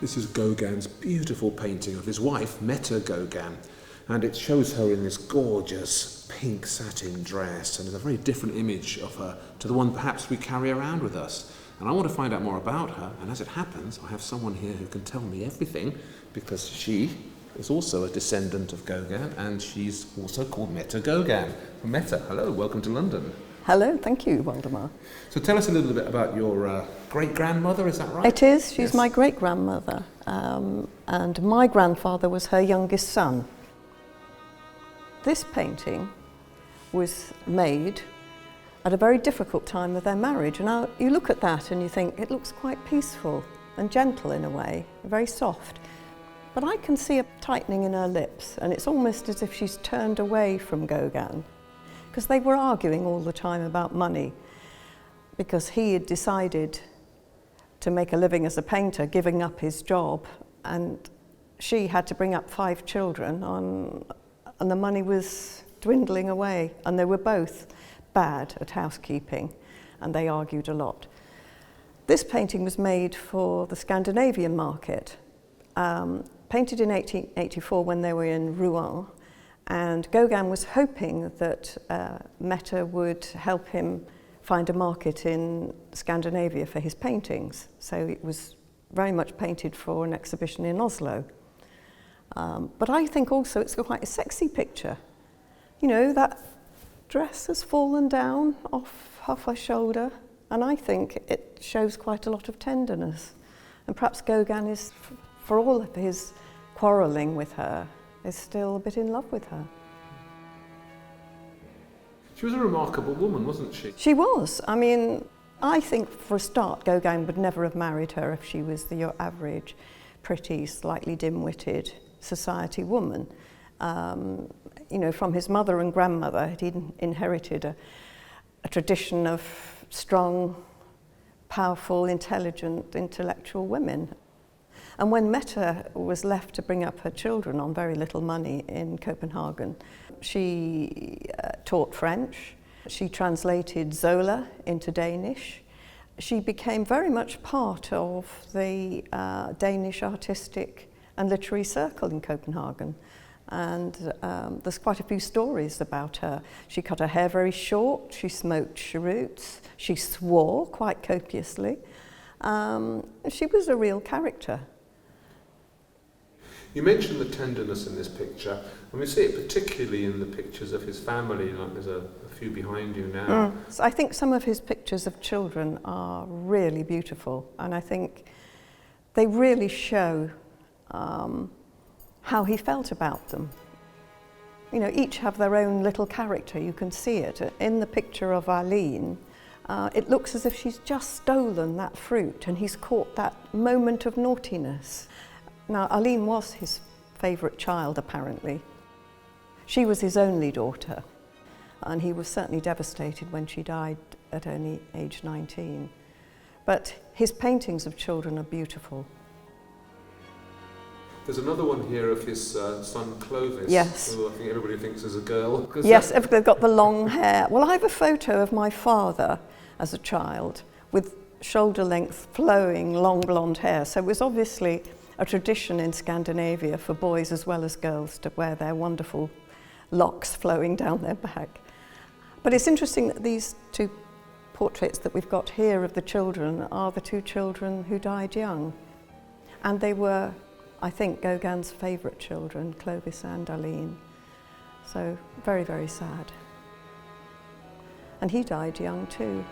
This is Gauguin's beautiful painting of his wife, Mette Gauguin, and it shows her in this gorgeous pink satin dress, and it's a very different image of her to the one perhaps we carry around with us. And I want to find out more about her, and as it happens, I have someone here who can tell me everything, because she is also a descendant of Gauguin, and she's also called Mette Gauguin. Mette, hello, welcome to London. Hello, thank you, Waldemar. So tell us a little bit about your great-grandmother, is that right? It is, she's Yes. my great-grandmother, and my grandfather was her youngest son. This painting was made at a very difficult time of their marriage. And now you look at that and you think it looks quite peaceful and gentle in a way, very soft. But I can see a tightening in her lips, and it's almost as if she's turned away from Gauguin, because they were arguing all the time about money, because he had decided to make a living as a painter, giving up his job, and she had to bring up 5 children, and the money was dwindling away, and they were both bad at housekeeping, and they argued a lot. This painting was made for the Scandinavian market, painted in 1884 when they were in Rouen, and Gauguin was hoping that Mette would help him find a market in Scandinavia for his paintings. So it was very much painted for an exhibition in Oslo. But I think also it's quite a sexy picture. You know, that dress has fallen down off her shoulder, and I think it shows quite a lot of tenderness. And perhaps Gauguin is, for all of his quarrelling with her, is still a bit in love with her. She was a remarkable woman, wasn't she? She was. I mean, I think for a start, Gauguin would never have married her if she was your average, pretty, slightly dim-witted society woman. You know, from his mother and grandmother, he'd inherited a tradition of strong, powerful, intelligent, intellectual women. And when Mette was left to bring up her children on very little money in Copenhagen, she taught French, she translated Zola into Danish. She became very much part of the Danish artistic and literary circle in Copenhagen. And there's quite a few stories about her. She cut her hair very short, she smoked cheroots, she swore quite copiously. She was a real character. You mentioned the tenderness in this picture, and we see it particularly in the pictures of his family, like there's a few behind you now. So I think some of his pictures of children are really beautiful, and I think they really show how he felt about them. You know, each have their own little character, you can see it. In the picture of Aline, it looks as if she's just stolen that fruit and he's caught that moment of naughtiness. Now, Aline was his favourite child, apparently. She was his only daughter, and he was certainly devastated when she died at only age 19. But his paintings of children are beautiful. There's another one here of his son Clovis, Yes. who I think everybody thinks is a girl. Yes, they've got the long hair. Well, I have a photo of my father as a child with shoulder-length, flowing, long blonde hair. So it was obviously a tradition in Scandinavia for boys as well as girls to wear their wonderful locks flowing down their back. But it's interesting that these 2 portraits that we've got here of the children are the 2 children who died young. And they were, I think, Gauguin's favourite children, Clovis and Aline. So very, very sad. And he died young too.